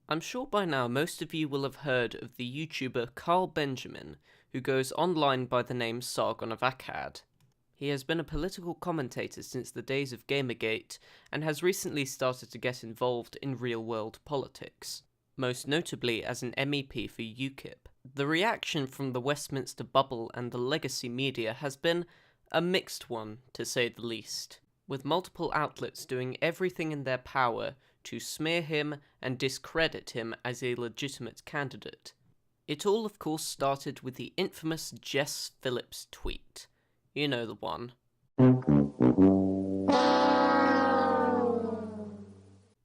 I'm sure by now most of you will have heard of the YouTuber Karl Benjamin, who goes online by the name Sargon of Akkad. He has been a political commentator since the days of Gamergate, and has recently started to get involved in real-world politics, most notably as an MEP for UKIP. The reaction from the Westminster bubble and the legacy media has been a mixed one, to say the least, with multiple outlets doing everything in their power to smear him and discredit him as a legitimate candidate. It all of course started with the infamous Jess Phillips tweet. You know the one.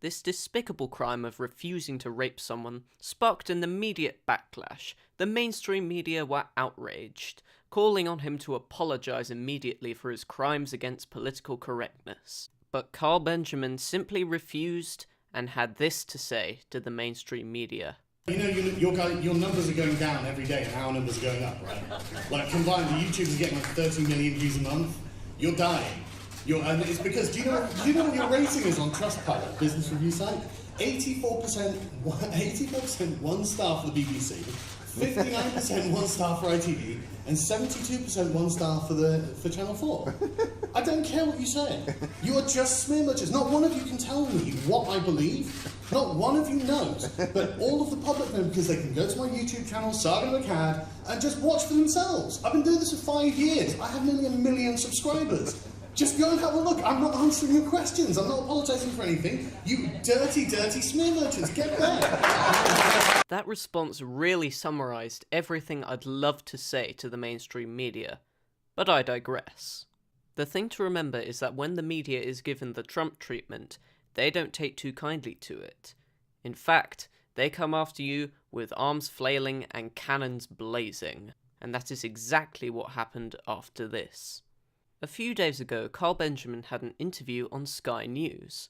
This despicable crime of refusing to rape someone sparked an immediate backlash. The mainstream media were outraged, calling on him to apologise immediately for his crimes against political correctness. But Karl Benjamin simply refused and had this to say to the mainstream media. You know, your numbers are going down every day and our numbers are going up, right? Like combined, the YouTubers are getting like 30 million views a month. You're dying. And it's because, do you know what your rating is on Trustpilot, business review site? 84% 1 star for the BBC, 59% 1 star for ITV, and 72% 1 star for Channel 4. I don't care what you say. You are just smear merchants. Not one of you can tell me what I believe. Not one of you knows. But all of the public know, because they can go to my YouTube channel, Sargon of Akkad, and just watch for themselves. I've been doing this for 5 years. I have nearly 1 million subscribers. Just go and have a look. I'm not answering your questions. I'm not apologising for anything. You dirty, dirty smear merchants. Get back. That response really summarised everything I'd love to say to the mainstream media. But I digress. The thing to remember is that when the media is given the Trump treatment, they don't take too kindly to it. In fact, they come after you with arms flailing and cannons blazing. And that is exactly what happened after this. A few days ago, Karl Benjamin had an interview on Sky News,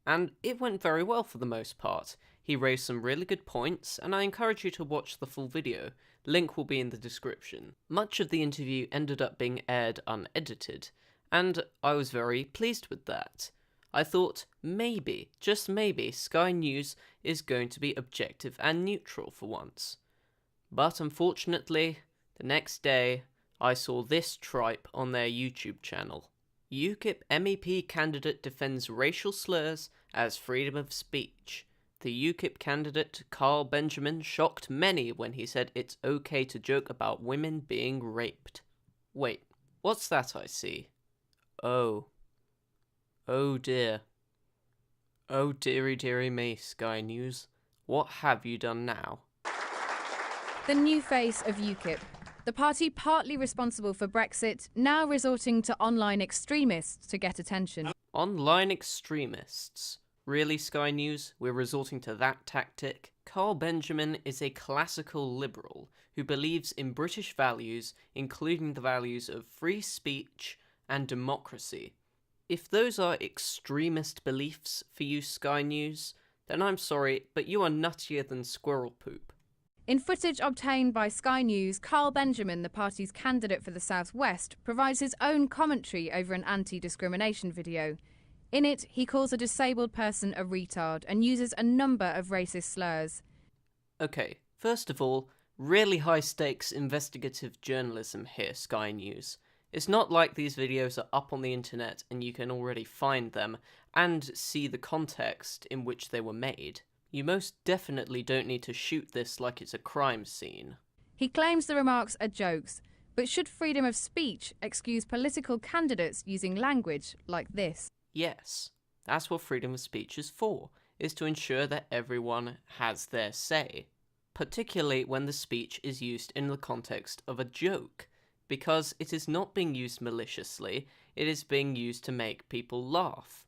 and it went very well for the most part. He raised some really good points, and I encourage you to watch the full video. Link will be in the description. Much of the interview ended up being aired unedited, and I was very pleased with that. I thought maybe, just maybe, Sky News is going to be objective and neutral for once. But unfortunately, the next day, I saw this tripe on their YouTube channel. UKIP MEP candidate defends racial slurs as freedom of speech. The UKIP candidate Karl Benjamin shocked many when he said it's okay to joke about women being raped. Wait, what's that I see? Oh. Oh dear. Oh dearie dearie me, Sky News. What have you done now? The new face of UKIP. The party partly responsible for Brexit, now resorting to online extremists to get attention. Online extremists? Really, Sky News? We're resorting to that tactic? Karl Benjamin is a classical liberal who believes in British values, including the values of free speech and democracy. If those are extremist beliefs for you, Sky News, then I'm sorry, but you are nuttier than squirrel poop. In footage obtained by Sky News, Karl Benjamin, the party's candidate for the South West, provides his own commentary over an anti-discrimination video. In it, he calls a disabled person a retard and uses a number of racist slurs. Okay, first of all, really high-stakes investigative journalism here, Sky News. It's not like these videos are up on the internet and you can already find them and see the context in which they were made. You most definitely don't need to shoot this like it's a crime scene. He claims the remarks are jokes, but should freedom of speech excuse political candidates using language like this? Yes, that's what freedom of speech is for, is to ensure that everyone has their say, particularly when the speech is used in the context of a joke, because it is not being used maliciously, it is being used to make people laugh.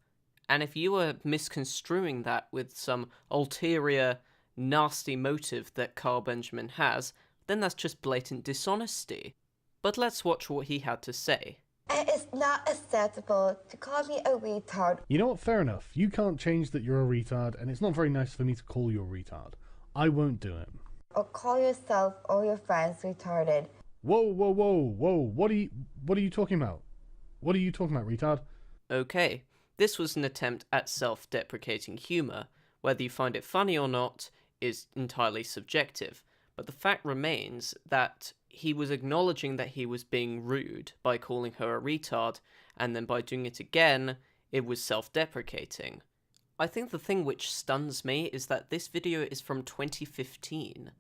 And if you are misconstruing that with some ulterior, nasty motive that Karl Benjamin has, then that's just blatant dishonesty. But let's watch what he had to say. It is not acceptable to call me a retard. You know what, fair enough. You can't change that you're a retard, and it's not very nice for me to call you a retard. I won't do it. Or call yourself or your friends retarded. Whoa, whoa, whoa, whoa. What are you talking about? What are you talking about, retard? Okay. This was an attempt at self-deprecating humour, Whether you find it funny or not is entirely subjective, but the fact remains that he was acknowledging that he was being rude by calling her a retard, and then by doing it again, it was self-deprecating. I think the thing which stuns me is that this video is from 2015.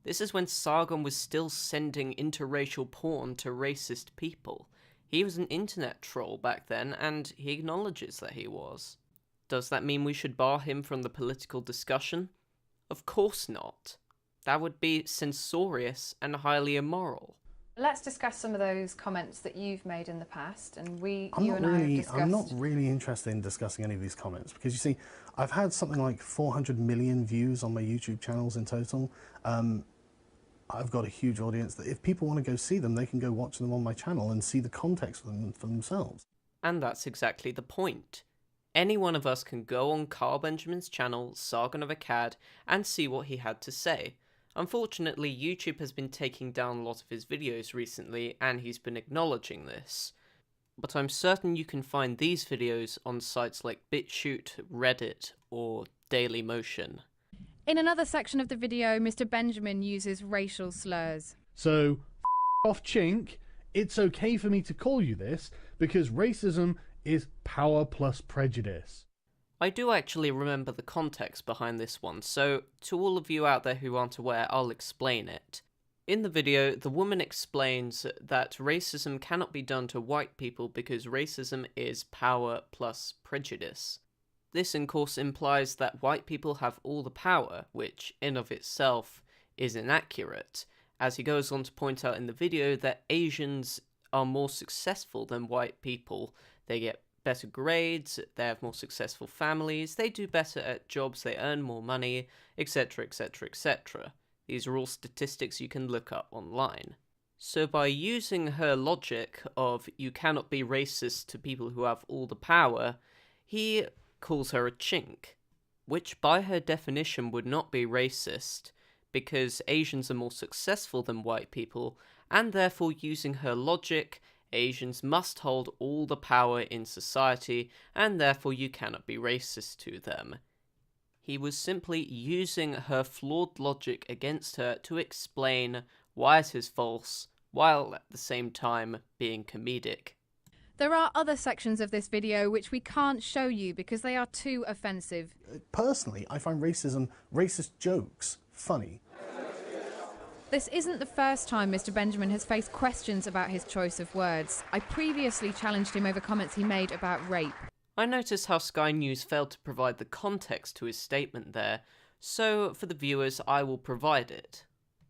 This is when Sargon was still sending interracial porn to racist people. He was an internet troll back then, and he acknowledges that he was. Does that mean we should bar him from the political discussion? Of course not. That would be censorious and highly immoral. Let's discuss some of those comments that you've made in the past, and I'm not really interested in discussing any of these comments, because you see, I've had something like 400 million views on my YouTube channels in total. I've got a huge audience that if people want to go see them, they can go watch them on my channel and see the context of them for themselves. And that's exactly the point. Any one of us can go on Karl Benjamin's channel, Sargon of Akkad, and see what he had to say. Unfortunately, YouTube has been taking down a lot of his videos recently, and he's been acknowledging this. But I'm certain you can find these videos on sites like BitChute, Reddit, or Dailymotion. In another section of the video, Mr. Benjamin uses racial slurs. So, off chink, it's okay for me to call you this because racism is power plus prejudice. I do actually remember the context behind this one, so to all of you out there who aren't aware, I'll explain it. In the video, the woman explains that racism cannot be done to white people because racism is power plus prejudice. This, of course, implies that white people have all the power, which, in of itself, is inaccurate, as he goes on to point out in the video that Asians are more successful than white people. They get better grades, they have more successful families, they do better at jobs, they earn more money, etc, etc, etc. These are all statistics you can look up online. So by using her logic of you cannot be racist to people who have all the power, he calls her a chink, which by her definition would not be racist, because Asians are more successful than white people, and therefore using her logic, Asians must hold all the power in society, and therefore you cannot be racist to them. He was simply using her flawed logic against her to explain why it is false, while at the same time being comedic. There are other sections of this video which we can't show you because they are too offensive. Personally, I find racist jokes funny. This isn't the first time Mr. Benjamin has faced questions about his choice of words. I previously challenged him over comments he made about rape. I noticed how Sky News failed to provide the context to his statement there, so for the viewers I will provide it.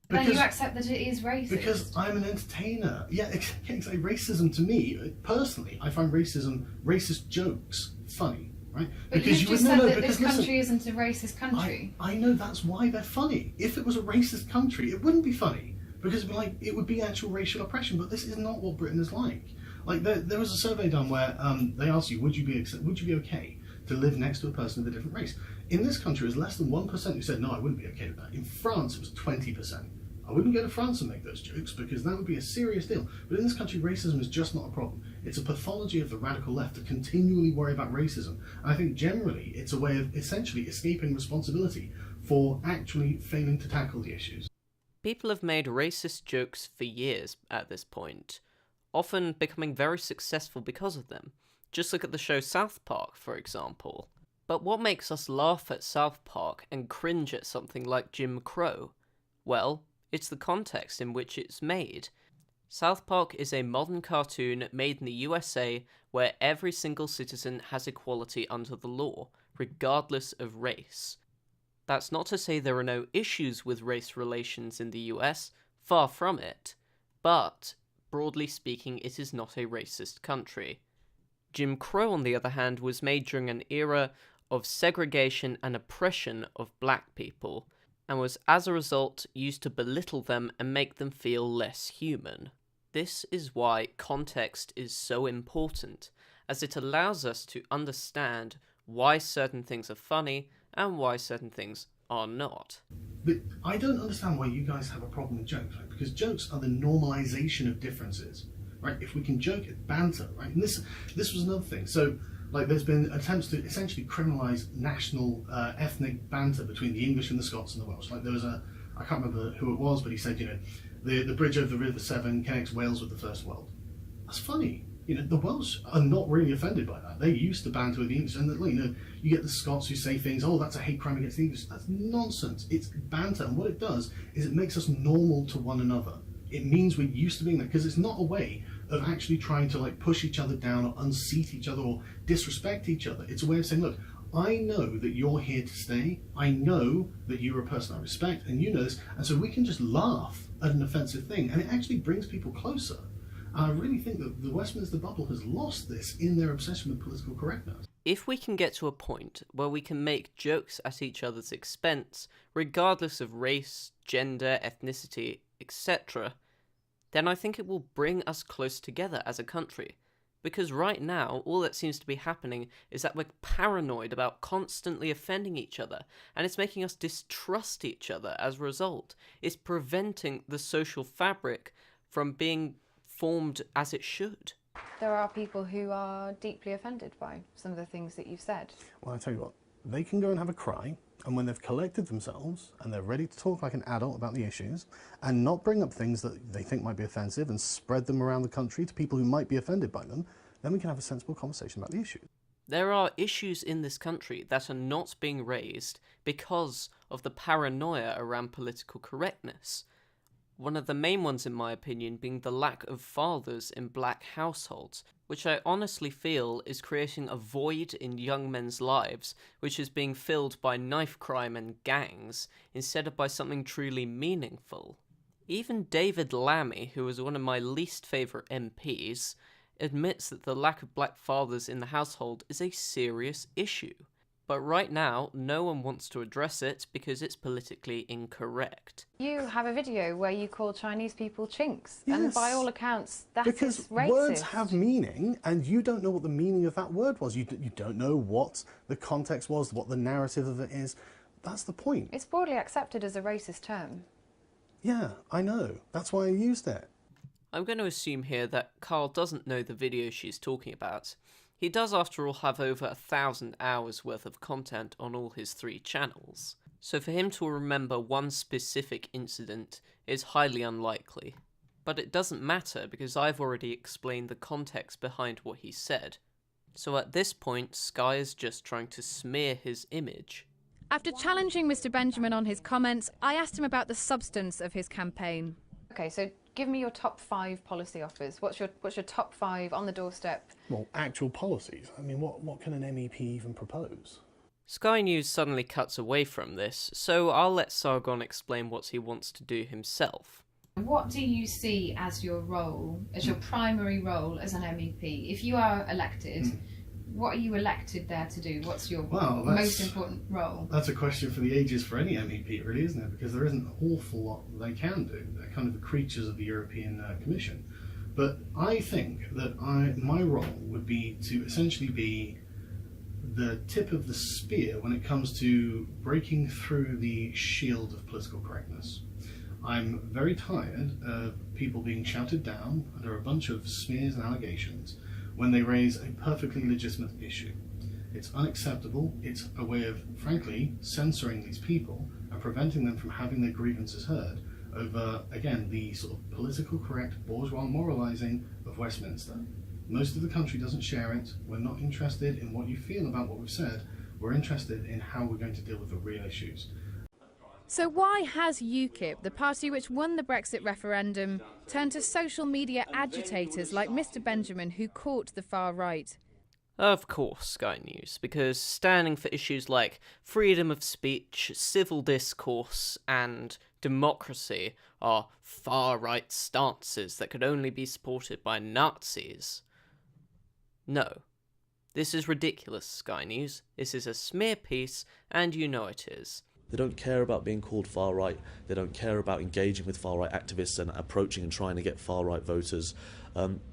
Then you accept that it is racist? Because I'm an entertainer. Yeah, exactly. Racism to me, personally, I find racist jokes funny, right? But because you just said that this country isn't a racist country. I know that's why they're funny. If it was a racist country, it wouldn't be funny. Because it would be actual racial oppression, but this is not what Britain is like. Like, there was a survey done where they asked you, would you be okay to live next to a person of a different race? In this country, it was less than 1% who said, no, I wouldn't be okay with that. In France, it was 20%. I wouldn't go to France and make those jokes because that would be a serious deal. But in this country, racism is just not a problem. It's a pathology of the radical left to continually worry about racism. And I think generally it's a way of essentially escaping responsibility for actually failing to tackle the issues. People have made racist jokes for years at this point, often becoming very successful because of them. Just look at the show South Park, for example. But what makes us laugh at South Park and cringe at something like Jim Crow? Well, it's the context in which it's made. South Park is a modern cartoon made in the USA where every single citizen has equality under the law, regardless of race. That's not to say there are no issues with race relations in the US, far from it, but, broadly speaking, it is not a racist country. Jim Crow, on the other hand, was made during an era of segregation and oppression of black people, and was as a result used to belittle them and make them feel less human. This is why context is so important, as it allows us to understand why certain things are funny and why certain things are not. But I don't understand why you guys have a problem with jokes, right? Because jokes are the normalization of differences, right? If we can joke at banter, right? And this was another thing. So Like, there's been attempts to essentially criminalise national ethnic banter between the English and the Scots and the Welsh. Like, there was I can't remember who it was, but he said, the bridge over the River Severn connects Wales with the First World. That's funny. The Welsh are not really offended by that. They used to banter with the English, and you get the Scots who say things, oh, that's a hate crime against the English. That's nonsense. It's banter, and what it does is it makes us normal to one another. It means we're used to being there, because it's not a way of actually trying to push each other down or unseat each other or disrespect each other. It's a way of saying, look, I know that you're here to stay. I know that you're a person I respect, and you know this, and so we can just laugh at an offensive thing, and it actually brings people closer. And I really think that the Westminster bubble has lost this in their obsession with political correctness. If we can get to a point where we can make jokes at each other's expense, regardless of race, gender, ethnicity, etc., then I think it will bring us close together as a country. Because right now, all that seems to be happening is that we're paranoid about constantly offending each other, and it's making us distrust each other as a result. It's preventing the social fabric from being formed as it should. There are people who are deeply offended by some of the things that you've said. Well, I tell you what, they can go and have a cry, and when they've collected themselves and they're ready to talk like an adult about the issues and not bring up things that they think might be offensive and spread them around the country to people who might be offended by them, then we can have a sensible conversation about the issue. There are issues in this country that are not being raised because of the paranoia around political correctness. One of the main ones, in my opinion, being the lack of fathers in black households, which I honestly feel is creating a void in young men's lives, which is being filled by knife crime and gangs, instead of by something truly meaningful. Even David Lammy, who was one of my least favourite MPs, admits that the lack of black fathers in the household is a serious issue. But right now, no one wants to address it because it's politically incorrect. You have a video where you call Chinese people chinks, Yes. and by all accounts, that Because is racist. words have meaning, and you don't know what the meaning of that word was. You don't know what the context was, what the narrative of it is. That's the point. It's broadly accepted as a racist term. Yeah, I know. That's why I used it. I'm going to assume here that Karl doesn't know the video she's talking about. He does, after all, have over 1,000 hours worth of content on all his 3 channels, so for him to remember one specific incident is highly unlikely. But it doesn't matter because I've already explained the context behind what he said. So at this point, Sky is just trying to smear his image. After challenging Mr. Benjamin on his comments, I asked him about the substance of his campaign. Okay, so give me your top 5 policy offers. What's your top 5 on the doorstep? Well, actual policies. I mean, what can an MEP even propose? Sky News suddenly cuts away from this, so I'll let Sargon explain what he wants to do himself. What do you see as your role, as your primary role as an MEP? If you are elected, what are you elected there to do? What's your most important role? That's a question for the ages for any MEP, really, isn't it? Because there isn't an awful lot they can do. They're kind of the creatures of the European Commission. But I think that my role would be to essentially be the tip of the spear when it comes to breaking through the shield of political correctness. I'm very tired of people being shouted down under a bunch of smears and allegations when they raise a perfectly legitimate issue. It's unacceptable. It's a way of, frankly, censoring these people and preventing them from having their grievances heard over, again, the sort of political correct bourgeois moralising of Westminster. Most of the country doesn't share it. We're not interested in what you feel about what we've said. We're interested in how we're going to deal with the real issues. So why has UKIP, the party which won the Brexit referendum, turned to social media agitators like Mr. Benjamin who caught the far right? Of course, Sky News, because standing for issues like freedom of speech, civil discourse, and democracy are far-right stances that could only be supported by Nazis. No. This is ridiculous, Sky News. This is a smear piece, and you know it is. They don't care about being called far-right. They don't care about engaging with far-right activists and approaching and trying to get far-right voters.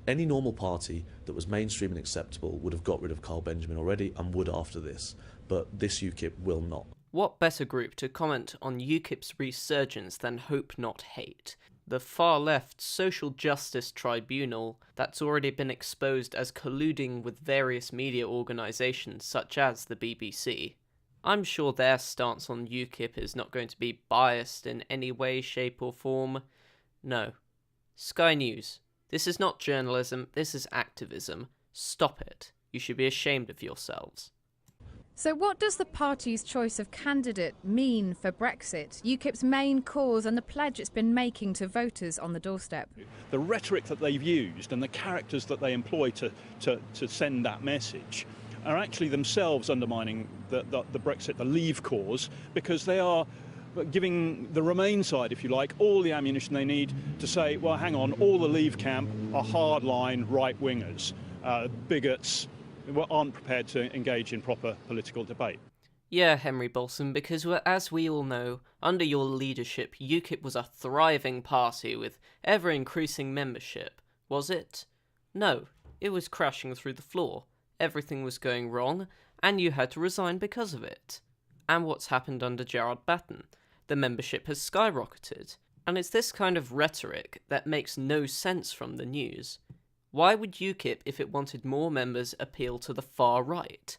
Any normal party that was mainstream and acceptable would have got rid of Karl Benjamin already and would after this. But this UKIP will not. What better group to comment on UKIP's resurgence than Hope Not Hate? the far-left social justice tribunal that's already been exposed as colluding with various media organisations such as the BBC. I'm sure their stance on UKIP is not going to be biased in any way, shape or form. No. Sky News. This is not journalism, this is activism. Stop it. You should be ashamed of yourselves. So what does the party's choice of candidate mean for Brexit, UKIP's main cause and the pledge it's been making to voters on the doorstep? The rhetoric that they've used and the characters that they employ to send that message are actually themselves undermining the Brexit, the Leave cause, because they are giving the Remain side, if you like, all the ammunition they need to say, well, hang on, all the Leave camp are hardline right-wingers, bigots, aren't prepared to engage in proper political debate. Yeah, Henry Bolson, because as we all know, under your leadership, UKIP was a thriving party with ever-increasing membership. Was it? No, it was crashing through the floor. Everything was going wrong, and you had to resign because of it. And what's happened under Gerard Batten? The membership has skyrocketed. And it's this kind of rhetoric that makes no sense from the news. Why would UKIP, if it wanted more members, appeal to the far right?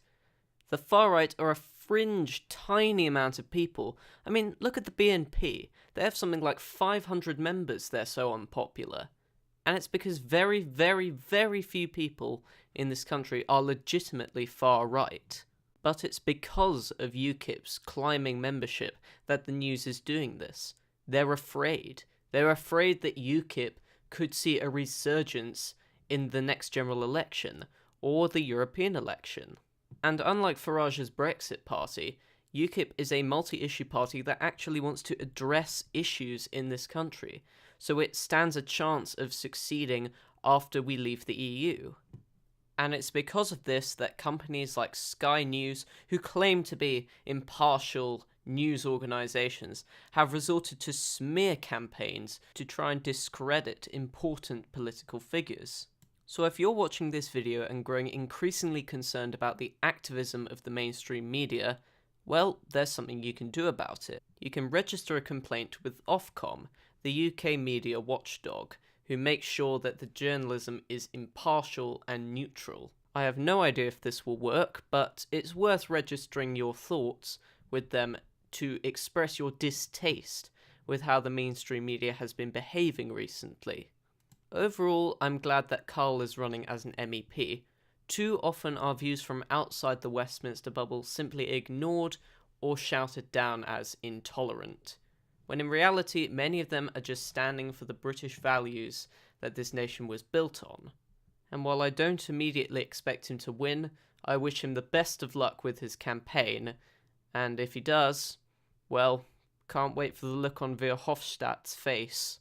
The far right are a fringe, tiny amount of people. I mean, look at the BNP. They have something like 500 members, they're so unpopular. And it's because very, very, very few people in this country are legitimately far right. But it's because of UKIP's climbing membership that the news is doing this. They're afraid. They're afraid that UKIP could see a resurgence in the next general election, or the European election. And unlike Farage's Brexit party, UKIP is a multi-issue party that actually wants to address issues in this country, so it stands a chance of succeeding after we leave the EU. And it's because of this that companies like Sky News, who claim to be impartial news organisations, have resorted to smear campaigns to try and discredit important political figures. So if you're watching this video and growing increasingly concerned about the activism of the mainstream media, well, there's something you can do about it. You can register a complaint with Ofcom, the UK media watchdog, who makes sure that the journalism is impartial and neutral. I have no idea if this will work, but it's worth registering your thoughts with them to express your distaste with how the mainstream media has been behaving recently. Overall, I'm glad that Karl is running as an MEP. Too often are views from outside the Westminster bubble simply ignored or shouted down as intolerant, when in reality many of them are just standing for the British values that this nation was built on. And while I don't immediately expect him to win, I wish him the best of luck with his campaign, and if he does, well, can't wait for the look on Verhofstadt's face.